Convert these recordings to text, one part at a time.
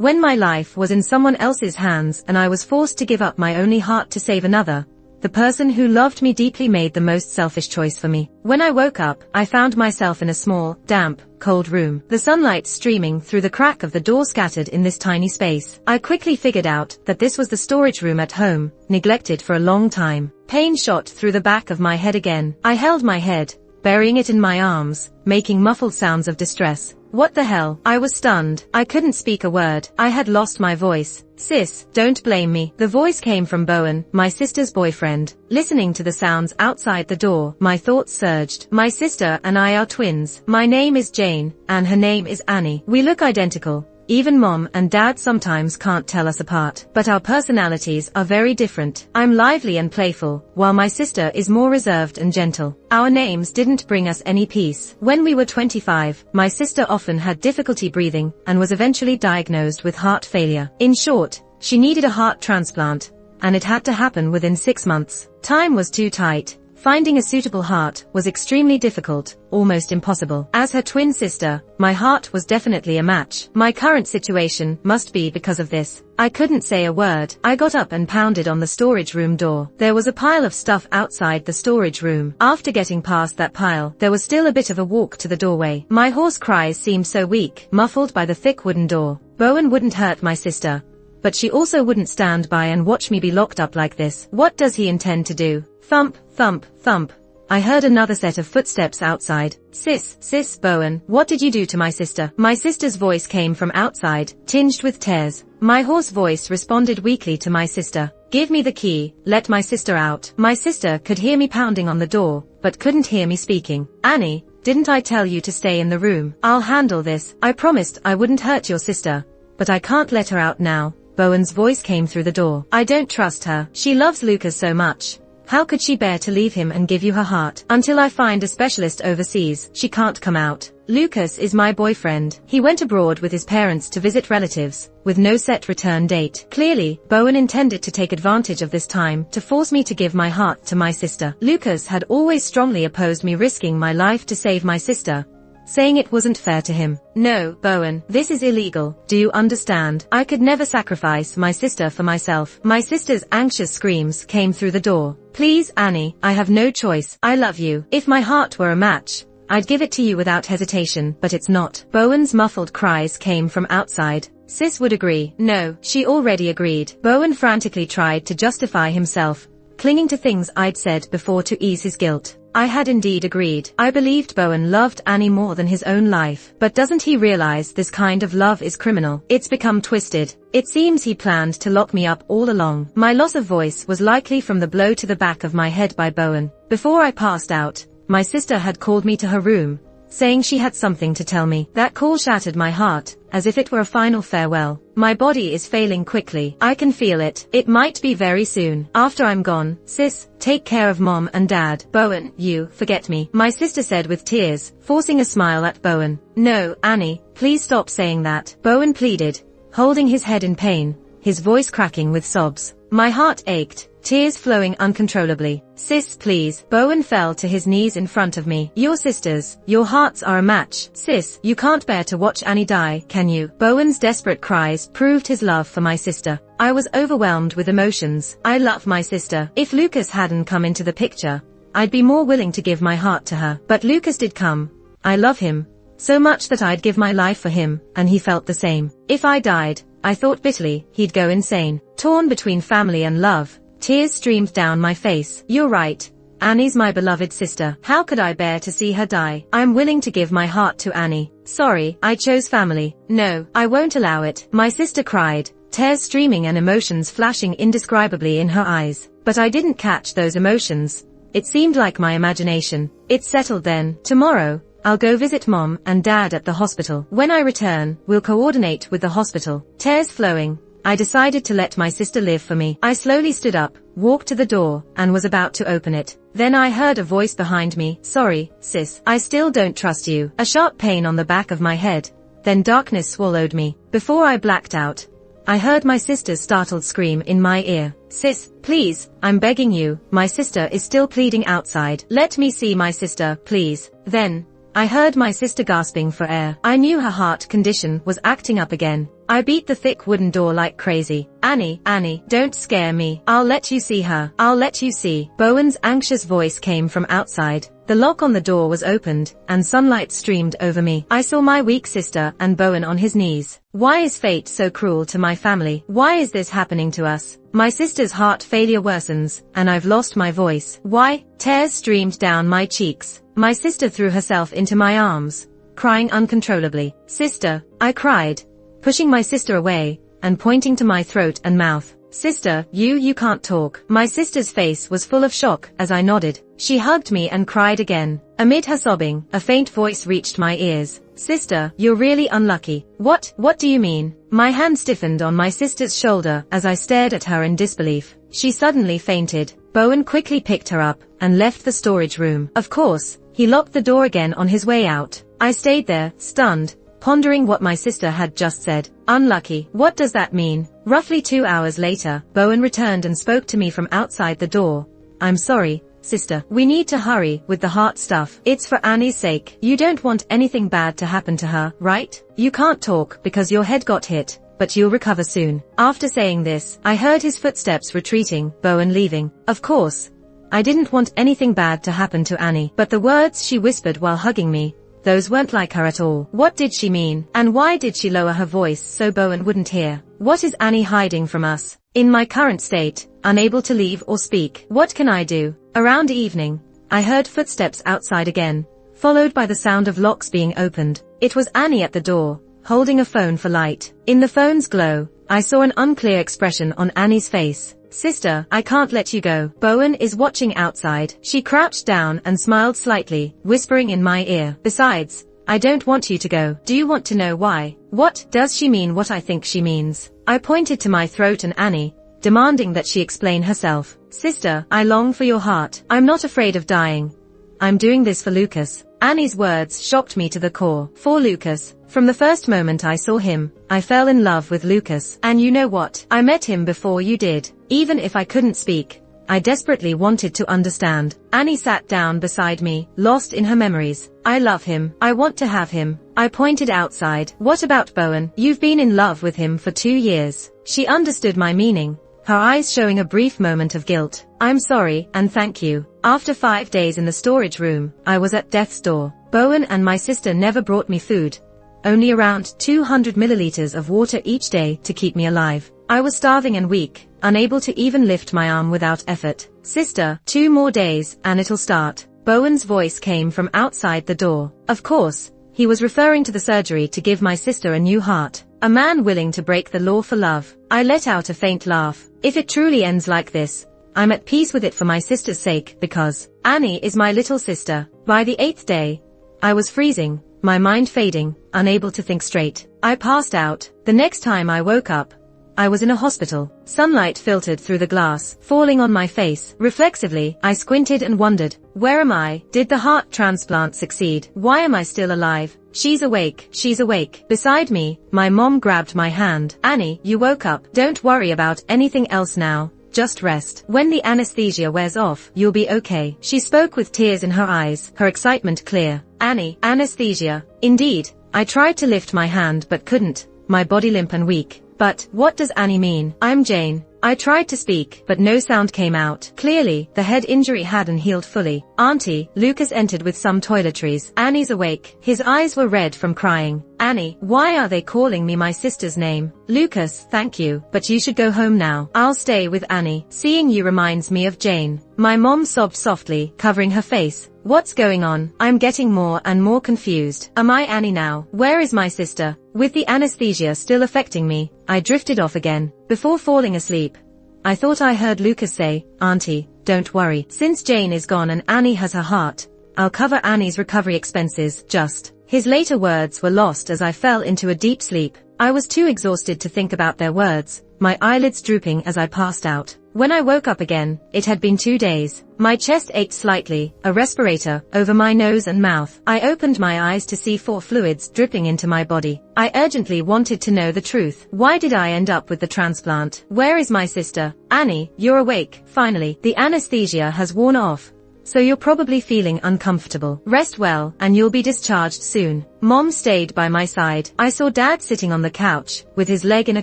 When my life was in someone else's hands and I was forced to give up my only heart to save another, the person who loved me deeply made the most selfish choice for me. When I woke up, I found myself in a small, damp, cold room. The sunlight streaming through the crack of the door scattered in this tiny space. I quickly figured out that this was the storage room at home, neglected for a long time. Pain shot through the back of my head again. I held my head, burying it in my arms, making muffled sounds of distress. What the hell? I was stunned. I couldn't speak a word. I had lost my voice. Sis, don't blame me. The voice came from Bowen, my sister's boyfriend. Listening to the sounds outside the door, my thoughts surged. My sister and I are twins. My name is Jane, and her name is Annie. We look identical. Even mom and dad sometimes can't tell us apart. But our personalities are very different. I'm lively and playful, while my sister is more reserved and gentle. Our names didn't bring us any peace. When we were 25, my sister often had difficulty breathing and was eventually diagnosed with heart failure. In short, she needed a heart transplant, and it had to happen within 6 months. Time was too tight. Finding a suitable heart was extremely difficult, almost impossible. As her twin sister, my heart was definitely a match. My current situation must be because of this. I couldn't say a word. I got up and pounded on the storage room door. There was a pile of stuff outside the storage room. After getting past that pile, there was still a bit of a walk to the doorway. My hoarse cries seemed so weak, muffled by the thick wooden door. Bowen wouldn't hurt my sister, but she also wouldn't stand by and watch me be locked up like this. What does he intend to do? Thump, thump, thump. I heard another set of footsteps outside. Sis, Bowen, what did you do to my sister? My sister's voice came from outside, tinged with tears. My hoarse voice responded weakly to my sister. Give me the key, let my sister out. My sister could hear me pounding on the door, but couldn't hear me speaking. Annie, didn't I tell you to stay in the room? I'll handle this. I promised I wouldn't hurt your sister, but I can't let her out now. Bowen's voice came through the door. I don't trust her. She loves Lucas so much. How could she bear to leave him and give you her heart? Until I find a specialist overseas, she can't come out. Lucas is my boyfriend. He went abroad with his parents to visit relatives, with no set return date. Clearly, Bowen intended to take advantage of this time to force me to give my heart to my sister. Lucas had always strongly opposed me risking my life to save my sister, saying it wasn't fair to him. No, Bowen, this is illegal. Do you understand? I could never sacrifice my sister for myself. My sister's anxious screams came through the door. Please, Annie, I have no choice. I love you. If my heart were a match, I'd give it to you without hesitation, but it's not. Bowen's muffled cries came from outside. Sis would agree. No, she already agreed. Bowen frantically tried to justify himself, clinging to things I'd said before to ease his guilt. I had indeed agreed. I believed Bowen loved Annie more than his own life. But doesn't he realize this kind of love is criminal? It's become twisted. It seems he planned to lock me up all along. My loss of voice was likely from the blow to the back of my head by Bowen. Before I passed out, my sister had called me to her room, saying she had something to tell me. That call shattered my heart, as if it were a final farewell. My body is failing quickly. I can feel it. It might be very soon. After I'm gone, sis, take care of mom and dad. Bowen, you, forget me, my sister said with tears, forcing a smile at Bowen. No, Annie, please stop saying that. Bowen pleaded, holding his head in pain, his voice cracking with sobs. My heart ached, tears flowing uncontrollably. Sis, please. Bowen fell to his knees in front of me. Your sisters, your hearts are a match. Sis, you can't bear to watch Annie die, can you? Bowen's desperate cries proved his love for my sister. I was overwhelmed with emotions. I love my sister. If Lucas hadn't come into the picture, I'd be more willing to give my heart to her. But Lucas did come. I love him so much that I'd give my life for him, and he felt the same. If I died, I thought bitterly, he'd go insane. Torn between family and love, tears streamed down my face. You're right. Annie's my beloved sister. How could I bear to see her die? I'm willing to give my heart to Annie. Sorry, I chose family. No, I won't allow it. My sister cried, tears streaming and emotions flashing indescribably in her eyes. But I didn't catch those emotions. It seemed like my imagination. It settled then. Tomorrow, I'll go visit mom and dad at the hospital. When I return, we'll coordinate with the hospital. Tears flowing, I decided to let my sister live for me. I slowly stood up, walked to the door, and was about to open it. Then I heard a voice behind me. Sorry, sis. I still don't trust you. A sharp pain on the back of my head. Then darkness swallowed me. Before I blacked out, I heard my sister's startled scream in my ear. Sis, please, I'm begging you. My sister is still pleading outside. Let me see my sister, please. Then I heard my sister gasping for air. I knew her heart condition was acting up again. I beat the thick wooden door like crazy. Annie, don't scare me. I'll let you see her. I'll let you see. Bowen's anxious voice came from outside. The lock on the door was opened, and sunlight streamed over me. I saw my weak sister and Bowen on his knees. Why is fate so cruel to my family? Why is this happening to us? My sister's heart failure worsens, and I've lost my voice. Why? Tears streamed down my cheeks. My sister threw herself into my arms, crying uncontrollably. Sister, I cried, pushing my sister away, and pointing to my throat and mouth. Sister, you can't talk. My sister's face was full of shock as I nodded. She hugged me and cried again. Amid her sobbing, a faint voice reached my ears. Sister, you're really unlucky. What do you mean? My hand stiffened on my sister's shoulder as I stared at her in disbelief. She suddenly fainted. Bowen quickly picked her up and left the storage room. Of course, he locked the door again on his way out. I stayed there, stunned, pondering what my sister had just said. Unlucky. What does that mean? Roughly 2 hours later, Bowen returned and spoke to me from outside the door. I'm sorry, sister. We need to hurry with the heart stuff. It's for Annie's sake. You don't want anything bad to happen to her, right? You can't talk because your head got hit, but you'll recover soon. After saying this, I heard his footsteps retreating, Bowen leaving. Of course, I didn't want anything bad to happen to Annie, but the words she whispered while hugging me, those weren't like her at all. What did she mean? And why did she lower her voice so Bowen wouldn't hear? What is Annie hiding from us? In my current state, unable to leave or speak, what can I do? Around evening, I heard footsteps outside again, followed by the sound of locks being opened. It was Annie at the door, holding a phone for light. In the phone's glow, I saw an unclear expression on Annie's face. Sister, I can't let you go. Bowen is watching outside. She crouched down and smiled slightly, whispering in my ear. Besides, I don't want you to go. Do you want to know why? What? Does she mean what I think she means? I pointed to my throat and Annie, demanding that she explain herself. Sister, I long for your heart. I'm not afraid of dying. I'm doing this for Lucas. Annie's words shocked me to the core. For Lucas. From the first moment I saw him, I fell in love with Lucas. And you know what? I met him before you did. Even if I couldn't speak, I desperately wanted to understand. Annie sat down beside me, lost in her memories. I love him. I want to have him. I pointed outside. What about Bowen? You've been in love with him for 2 years. She understood my meaning, her eyes showing a brief moment of guilt. I'm sorry, and thank you. After 5 days in the storage room, I was at death's door. Bowen and my sister never brought me food, only around 200 milliliters of water each day to keep me alive. I was starving and weak, unable to even lift my arm without effort. Sister, 2 more days, and it'll start. Bowen's voice came from outside the door. Of course, he was referring to the surgery to give my sister a new heart. A man willing to break the law for love. I let out a faint laugh. If it truly ends like this, I'm at peace with it for my sister's sake, because Annie is my little sister. By the 8th day, I was freezing, my mind fading, unable to think straight. I passed out. The next time I woke up, I was in a hospital. Sunlight filtered through the glass, falling on my face. Reflexively, I squinted and wondered, where am I? Did the heart transplant succeed? Why am I still alive? She's awake. She's awake. Beside me, my mom grabbed my hand. Annie, you woke up. Don't worry about anything else now. Just rest. When the anesthesia wears off, you'll be okay. She spoke with tears in her eyes, her excitement clear. Annie, anesthesia. Indeed. I tried to lift my hand but couldn't, my body limp and weak. But, what does Annie mean? I'm Jane. I tried to speak, but no sound came out. Clearly, the head injury hadn't healed fully. Auntie, Lucas entered with some toiletries. Annie's awake. His eyes were red from crying. Annie, why are they calling me my sister's name? Lucas, thank you, but you should go home now. I'll stay with Annie. Seeing you reminds me of Jane. My mom sobbed softly, covering her face. What's going on? I'm getting more and more confused. Am I Annie now? Where is my sister? With the anesthesia still affecting me, I drifted off again. Before falling asleep, I thought I heard Lucas say, Auntie, don't worry. Since Jane is gone and Annie has her heart, I'll cover Annie's recovery expenses, just. His later words were lost as I fell into a deep sleep. I was too exhausted to think about their words, my eyelids drooping as I passed out. When I woke up again, it had been 2 days. My chest ached slightly, a respirator over my nose and mouth. I opened my eyes to see 4 fluids dripping into my body. I urgently wanted to know the truth. Why did I end up with the transplant? Where is my sister? Annie, you're awake. Finally, the anesthesia has worn off, so you're probably feeling uncomfortable. Rest well, and you'll be discharged soon. Mom stayed by my side. I saw Dad sitting on the couch, with his leg in a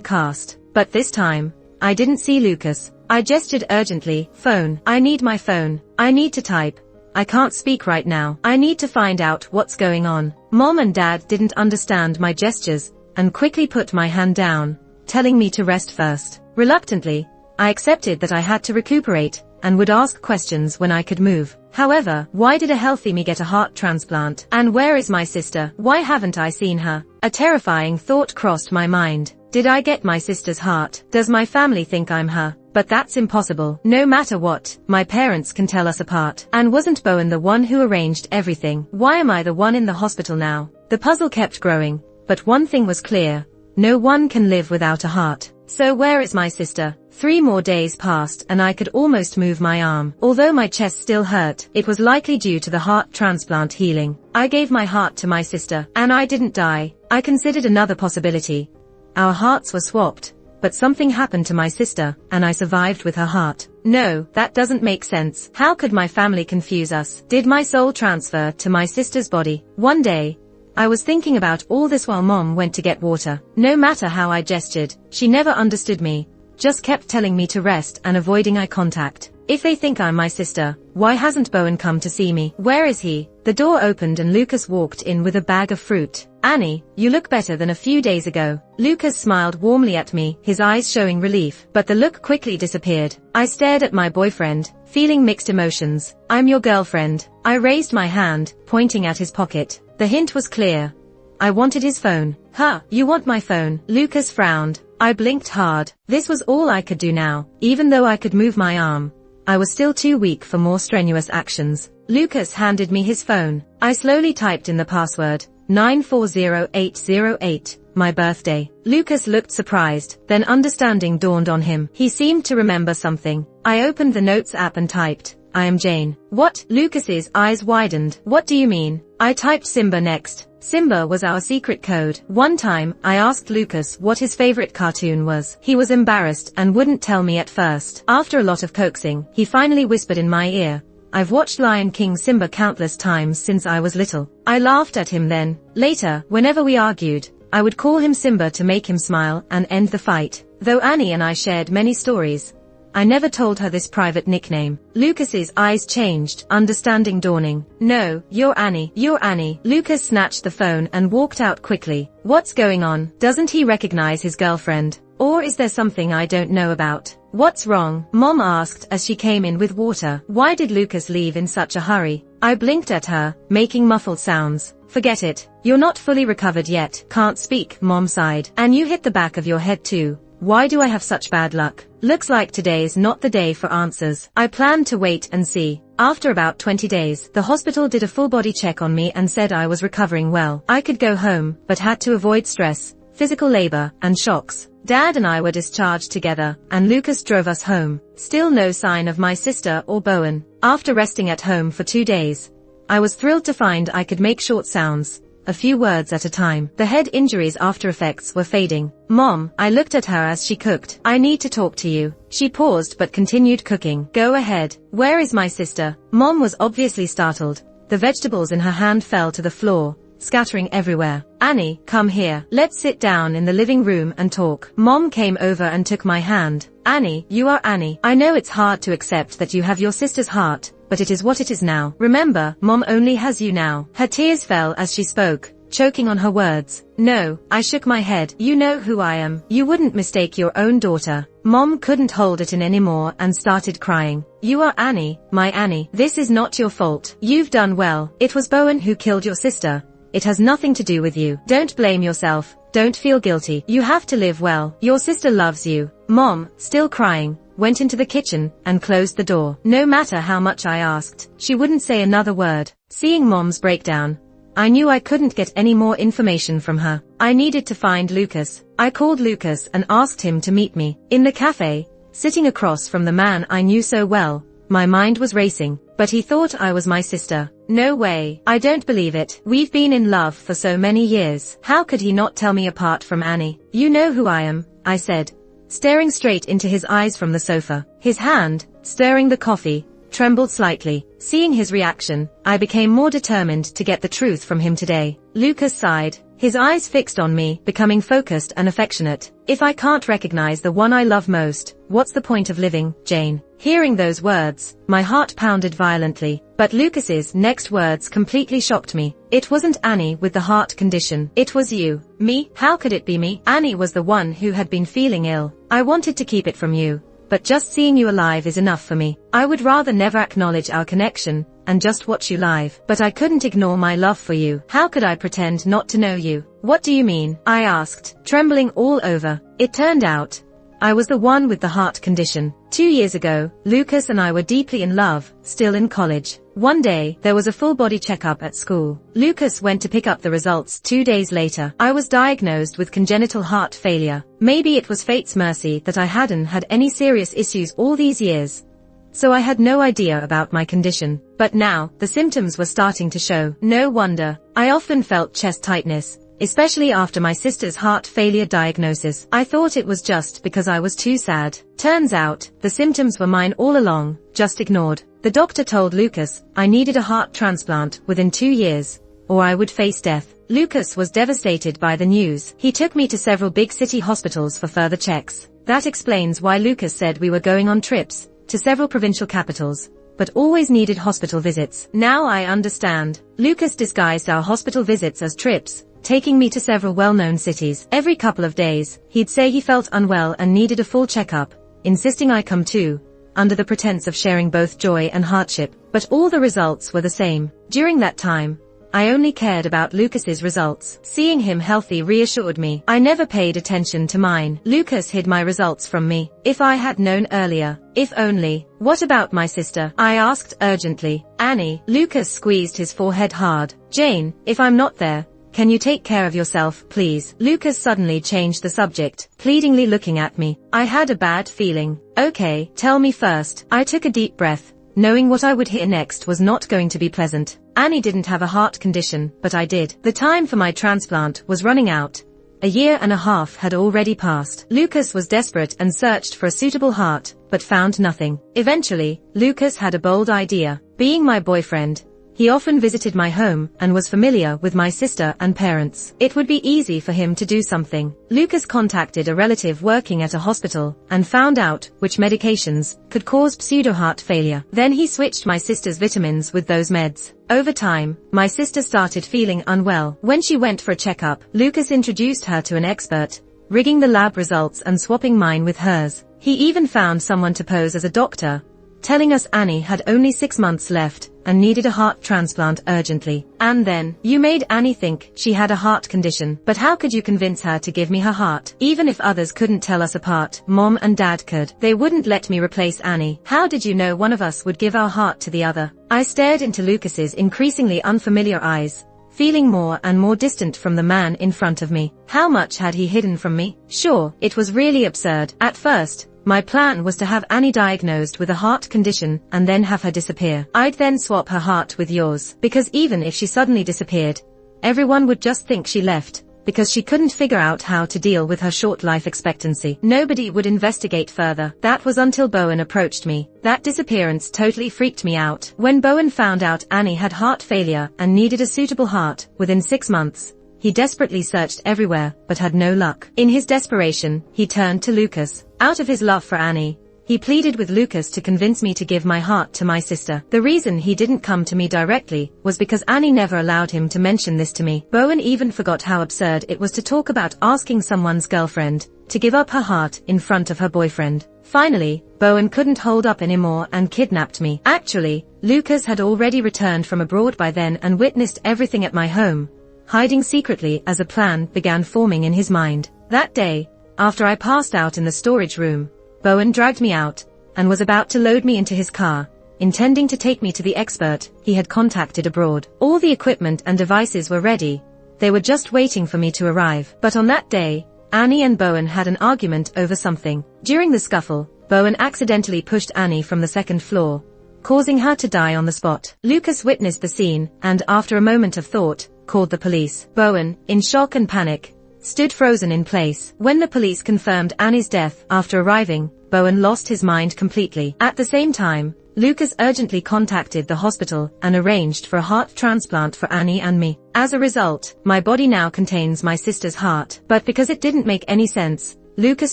cast. But this time, I didn't see Lucas. I gestured urgently. Phone. I need my phone. I need to type. I can't speak right now. I need to find out what's going on. Mom and Dad didn't understand my gestures, and quickly put my hand down, telling me to rest first. Reluctantly, I accepted that I had to recuperate, and would ask questions when I could move. However, why did a healthy me get a heart transplant? And where is my sister? Why haven't I seen her? A terrifying thought crossed my mind. Did I get my sister's heart? Does my family think I'm her? But that's impossible. No matter what, my parents can tell us apart. And wasn't Bowen the one who arranged everything? Why am I the one in the hospital now? The puzzle kept growing, but one thing was clear. No one can live without a heart. So where is my sister? 3 more days passed and I could almost move my arm. Although my chest still hurt, it was likely due to the heart transplant healing. I gave my heart to my sister, and I didn't die. I considered another possibility. Our hearts were swapped, but something happened to my sister, and I survived with her heart. No, that doesn't make sense. How could my family confuse us? Did my soul transfer to my sister's body? One day, I was thinking about all this while Mom went to get water. No matter how I gestured, she never understood me, just kept telling me to rest and avoiding eye contact. If they think I'm my sister, why hasn't Bowen come to see me? Where is he? The door opened and Lucas walked in with a bag of fruit. Annie, you look better than a few days ago. Lucas smiled warmly at me, his eyes showing relief, but the look quickly disappeared. I stared at my boyfriend, feeling mixed emotions. I'm your girlfriend. I raised my hand, pointing at his pocket. The hint was clear. I wanted his phone. Huh, you want my phone? Lucas frowned. I blinked hard. This was all I could do now. Even though I could move my arm, I was still too weak for more strenuous actions. Lucas handed me his phone. I slowly typed in the password, 940808, my birthday. Lucas looked surprised, then understanding dawned on him. He seemed to remember something. I opened the Notes app and typed, I am Jane. What? Lucas's eyes widened. What do you mean? I typed Simba next. Simba was our secret code. One time, I asked Lucas what his favorite cartoon was. He was embarrassed and wouldn't tell me at first. After a lot of coaxing, he finally whispered in my ear, I've watched Lion King Simba countless times since I was little. I laughed at him then. Later, whenever we argued, I would call him Simba to make him smile and end the fight. Though Annie and I shared many stories, I never told her this private nickname. Lucas's eyes changed, understanding dawning. No, you're Annie. You're Annie. Lucas snatched the phone and walked out quickly. What's going on? Doesn't he recognize his girlfriend? Or is there something I don't know about? What's wrong? Mom asked as she came in with water. Why did Lucas leave in such a hurry? I blinked at her, making muffled sounds. Forget it. You're not fully recovered yet. Can't speak, Mom sighed. And you hit the back of your head too. Why do I have such bad luck? Looks like today's not the day for answers. I planned to wait and see. After about 20 days, the hospital did a full body check on me and said I was recovering well. I could go home, but had to avoid stress, physical labor, and shocks. Dad and I were discharged together, and Lucas drove us home. Still no sign of my sister or Bowen. After resting at home for 2 days, I was thrilled to find I could make short sounds, a few words at a time. The head injuries after effects were fading. Mom, I looked at her as she cooked. I need to talk to you. She paused but continued cooking. Go ahead. Where is my sister? Mom was obviously startled. The vegetables in her hand fell to the floor, scattering everywhere. Annie, come here. Let's sit down in the living room and talk. Mom came over and took my hand. Annie, you are Annie. I know it's hard to accept that you have your sister's heart, but it is what it is now. Remember, Mom only has you now. Her tears fell as she spoke, choking on her words. No, I shook my head. You know who I am. You wouldn't mistake your own daughter. Mom couldn't hold it in anymore and started crying. You are Annie, my Annie. This is not your fault. You've done well. It was Bowen who killed your sister. It has nothing to do with you. Don't blame yourself. Don't feel guilty. You have to live well. Your sister loves you. Mom, still crying, went into the kitchen and closed the door. No matter how much I asked, she wouldn't say another word. Seeing Mom's breakdown, I knew I couldn't get any more information from her. I needed to find Lucas. I called Lucas and asked him to meet me. In the cafe, sitting across from the man I knew so well, my mind was racing, but he thought I was my sister. No way. I don't believe it. We've been in love for so many years. How could he not tell me apart from Annie? You know who I am, I said, staring straight into his eyes from the sofa. His hand, stirring the coffee, trembled slightly. Seeing his reaction, I became more determined to get the truth from him today. Lucas sighed, his eyes fixed on me, becoming focused and affectionate. If I can't recognize the one I love most, what's the point of living, Jane? Hearing those words, my heart pounded violently. But Lucas's next words completely shocked me. It wasn't Annie with the heart condition. It was you. Me? How could it be me? Annie was the one who had been feeling ill. I wanted to keep it from you, but just seeing you alive is enough for me. I would rather never acknowledge our connection and just watch you live. But I couldn't ignore my love for you. How could I pretend not to know you? What do you mean? I asked, trembling all over. It turned out I was the one with the heart condition. 2 years ago, Lucas and I were deeply in love, still in college. One day, there was a full-body checkup at school. Lucas went to pick up the results 2 days later. I was diagnosed with congenital heart failure. Maybe it was fate's mercy that I hadn't had any serious issues all these years, so I had no idea about my condition. But now, the symptoms were starting to show. No wonder. I often felt chest tightness, especially after my sister's heart failure diagnosis. I thought it was just because I was too sad. Turns out, the symptoms were mine all along, just ignored. The doctor told Lucas I needed a heart transplant within 2 years, or I would face death. Lucas was devastated by the news. He took me to several big city hospitals for further checks. That explains why Lucas said we were going on trips to several provincial capitals, but always needed hospital visits. Now I understand. Lucas disguised our hospital visits as trips, taking me to several well-known cities. Every couple of days, he'd say he felt unwell and needed a full checkup, insisting I come too, under the pretense of sharing both joy and hardship. But all the results were the same. During that time, I only cared about Lucas's results. Seeing him healthy reassured me. I never paid attention to mine. Lucas hid my results from me. If I had known earlier. If only. What about my sister? I asked urgently. Annie. Lucas squeezed his forehead hard. Jane, if I'm not there, can you take care of yourself, please? Lucas suddenly changed the subject, pleadingly looking at me. I had a bad feeling. Okay, tell me first. I took a deep breath, knowing what I would hear next was not going to be pleasant. Annie didn't have a heart condition, but I did. The time for my transplant was running out. 1.5 years had already passed. Lucas was desperate and searched for a suitable heart, but found nothing. Eventually, Lucas had a bold idea. Being my boyfriend, he often visited my home and was familiar with my sister and parents. It would be easy for him to do something. Lucas contacted a relative working at a hospital and found out which medications could cause pseudo-heart failure. Then he switched my sister's vitamins with those meds. Over time, my sister started feeling unwell. When she went for a checkup, Lucas introduced her to an expert, rigging the lab results and swapping mine with hers. He even found someone to pose as a doctor, telling us Annie had only 6 months left and needed a heart transplant urgently. And then, you made Annie think she had a heart condition. But how could you convince her to give me her heart? Even if others couldn't tell us apart, Mom and Dad could. They wouldn't let me replace Annie. How did you know one of us would give our heart to the other? I stared into Lucas's increasingly unfamiliar eyes, feeling more and more distant from the man in front of me. How much had he hidden from me? Sure, it was really absurd. At first, my plan was to have Annie diagnosed with a heart condition and then have her disappear. I'd then swap her heart with yours, because even if she suddenly disappeared, everyone would just think she left, because she couldn't figure out how to deal with her short life expectancy. Nobody would investigate further. That was until Bowen approached me. That disappearance totally freaked me out. When Bowen found out Annie had heart failure and needed a suitable heart within 6 months, he desperately searched everywhere, but had no luck. In his desperation, he turned to Lucas. Out of his love for Annie, he pleaded with Lucas to convince me to give my heart to my sister. The reason he didn't come to me directly was because Annie never allowed him to mention this to me. Bowen even forgot how absurd it was to talk about asking someone's girlfriend to give up her heart in front of her boyfriend. Finally, Bowen couldn't hold up anymore and kidnapped me. Actually, Lucas had already returned from abroad by then and witnessed everything at my home, hiding secretly as a plan began forming in his mind. That day, after I passed out in the storage room, Bowen dragged me out and was about to load me into his car, intending to take me to the expert he had contacted abroad. All the equipment and devices were ready. They were just waiting for me to arrive. But on that day, Annie and Bowen had an argument over something. During the scuffle, Bowen accidentally pushed Annie from the 2nd floor, causing her to die on the spot. Lucas witnessed the scene and, after a moment of thought, called the police. Bowen, in shock and panic, stood frozen in place. When the police confirmed Annie's death after arriving, Bowen lost his mind completely. At the same time, Lucas urgently contacted the hospital and arranged for a heart transplant for Annie and me. As a result, my body now contains my sister's heart. But because it didn't make any sense, Lucas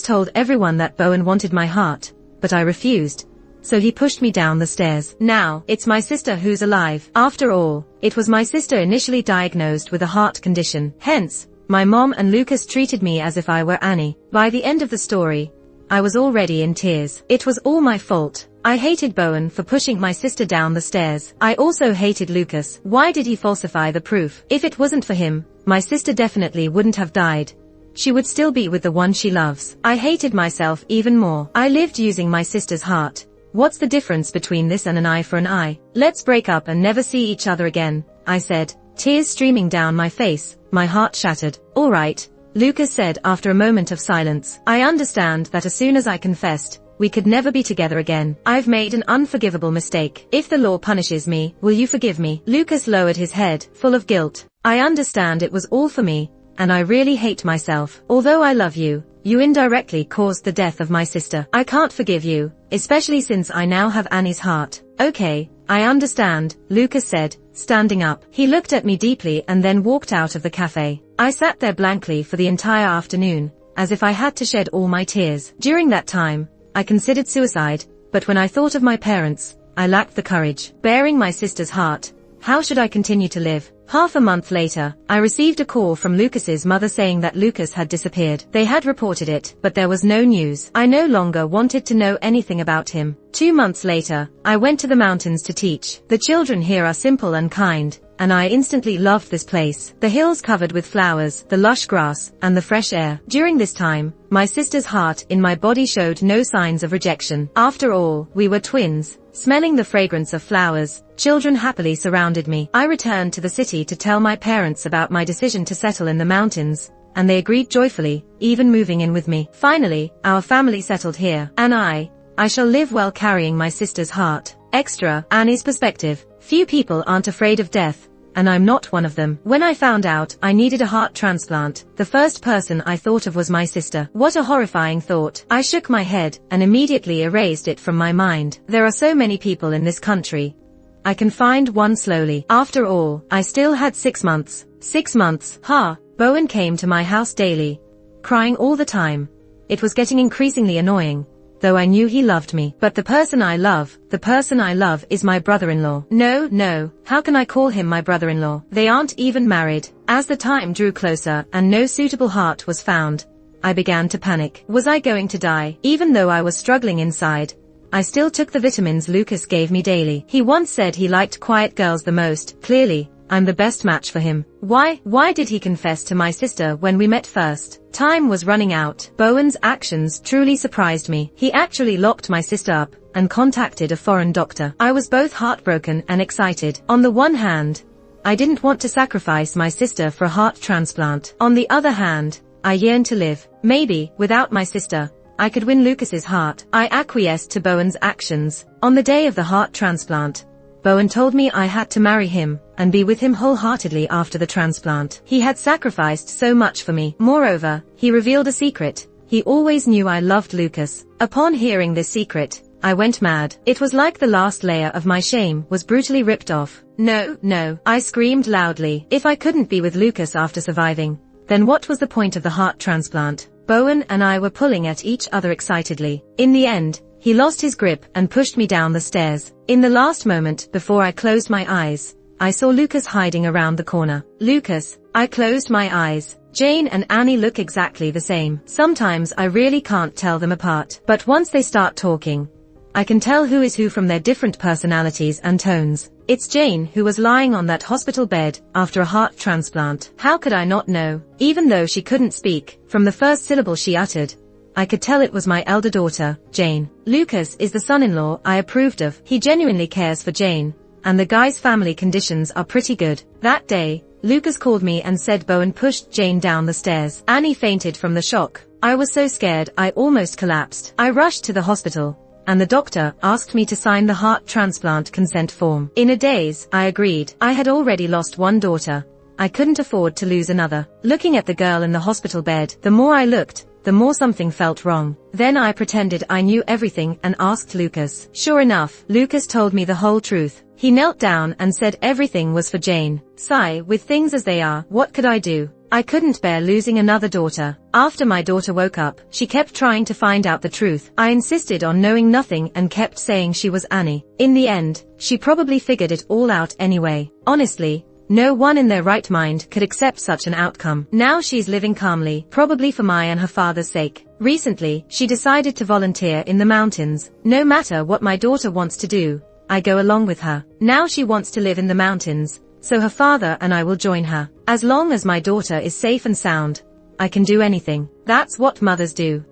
told everyone that Bowen wanted my heart, but I refused. So he pushed me down the stairs. Now, it's my sister who's alive. After all, it was my sister initially diagnosed with a heart condition. Hence, my mom and Lucas treated me as if I were Annie. By the end of the story, I was already in tears. It was all my fault. I hated Bowen for pushing my sister down the stairs. I also hated Lucas. Why did he falsify the proof? If it wasn't for him, my sister definitely wouldn't have died. She would still be with the one she loves. I hated myself even more. I lived using my sister's heart. What's the difference between this and an eye for an eye? Let's break up and never see each other again, I said, tears streaming down my face, my heart shattered. All right, Lucas said after a moment of silence. I understand that as soon as I confessed, we could never be together again. I've made an unforgivable mistake. If the law punishes me, will you forgive me? Lucas lowered his head, full of guilt. I understand it was all for me, and I really hate myself. Although I love you, you indirectly caused the death of my sister. I can't forgive you, especially since I now have Annie's heart. Okay, I understand, Lucas said, standing up. He looked at me deeply and then walked out of the cafe. I sat there blankly for the entire afternoon, as if I had to shed all my tears. During that time, I considered suicide, but when I thought of my parents, I lacked the courage. Bearing my sister's heart, how should I continue to live? Half a month later, I received a call from Lucas's mother saying that Lucas had disappeared. They had reported it, but there was no news. I no longer wanted to know anything about him. 2 months later, I went to the mountains to teach. The children here are simple and kind, and I instantly loved this place. The hills covered with flowers, the lush grass, and the fresh air. During this time, my sister's heart in my body showed no signs of rejection. After all, we were twins. Smelling the fragrance of flowers, children happily surrounded me. I returned to the city to tell my parents about my decision to settle in the mountains, and they agreed joyfully, even moving in with me. Finally, our family settled here, and I shall live well carrying my sister's heart. Extra, Annie's perspective. Few people aren't afraid of death, and I'm not one of them. When I found out I needed a heart transplant, the first person I thought of was my sister. What a horrifying thought. I shook my head and immediately erased it from my mind. There are so many people in this country. I can find one slowly. After all, I still had 6 months. 6 months, Bowen came to my house daily, crying all the time. It was getting increasingly annoying, though I knew he loved me. But the person I love is my brother-in-law. No, how can I call him my brother-in-law? They aren't even married. As the time drew closer and no suitable heart was found, I began to panic. Was I going to die? Even though I was struggling inside, I still took the vitamins Lucas gave me daily. He once said he liked quiet girls the most. Clearly, I'm the best match for him. Why did he confess to my sister when we met first? Time was running out. Bowen's actions truly surprised me. He actually locked my sister up and contacted a foreign doctor. I was both heartbroken and excited. On the one hand, I didn't want to sacrifice my sister for a heart transplant. On the other hand, I yearned to live. Maybe, without my sister, I could win Lucas's heart. I acquiesced to Bowen's actions. On the day of the heart transplant, Bowen told me I had to marry him and be with him wholeheartedly after the transplant. He had sacrificed so much for me. Moreover, he revealed a secret. He always knew I loved Lucas. Upon hearing this secret, I went mad. It was like the last layer of my shame was brutally ripped off. No, I screamed loudly. If I couldn't be with Lucas after surviving, then what was the point of the heart transplant? Bowen and I were pulling at each other excitedly. In the end, he lost his grip and pushed me down the stairs. In the last moment before I closed my eyes, I saw Lucas hiding around the corner. Lucas, I closed my eyes. Jane and Annie look exactly the same. Sometimes I really can't tell them apart. But once they start talking, I can tell who is who from their different personalities and tones. It's Jane who was lying on that hospital bed after a heart transplant. How could I not know? Even though she couldn't speak, from the first syllable she uttered, I could tell it was my elder daughter, Jane. Lucas is the son-in-law I approved of. He genuinely cares for Jane, and the guy's family conditions are pretty good. That day, Lucas called me and said Bowen pushed Jane down the stairs. Annie fainted from the shock. I was so scared I almost collapsed. I rushed to the hospital, and the doctor asked me to sign the heart transplant consent form. In a daze, I agreed. I had already lost one daughter. I couldn't afford to lose another. Looking at the girl in the hospital bed, the more I looked, the more something felt wrong. Then I pretended I knew everything and asked Lucas. Sure enough, Lucas told me the whole truth. He knelt down and said everything was for Jane. Sigh, with things as they are, what could I do? I couldn't bear losing another daughter. After my daughter woke up, she kept trying to find out the truth. I insisted on knowing nothing and kept saying she was Annie. In the end, she probably figured it all out anyway. Honestly, no one in their right mind could accept such an outcome. Now she's living calmly, probably for my and her father's sake. Recently, she decided to volunteer in the mountains. No matter what my daughter wants to do, I go along with her. Now she wants to live in the mountains, so her father and I will join her. As long as my daughter is safe and sound, I can do anything. That's what mothers do.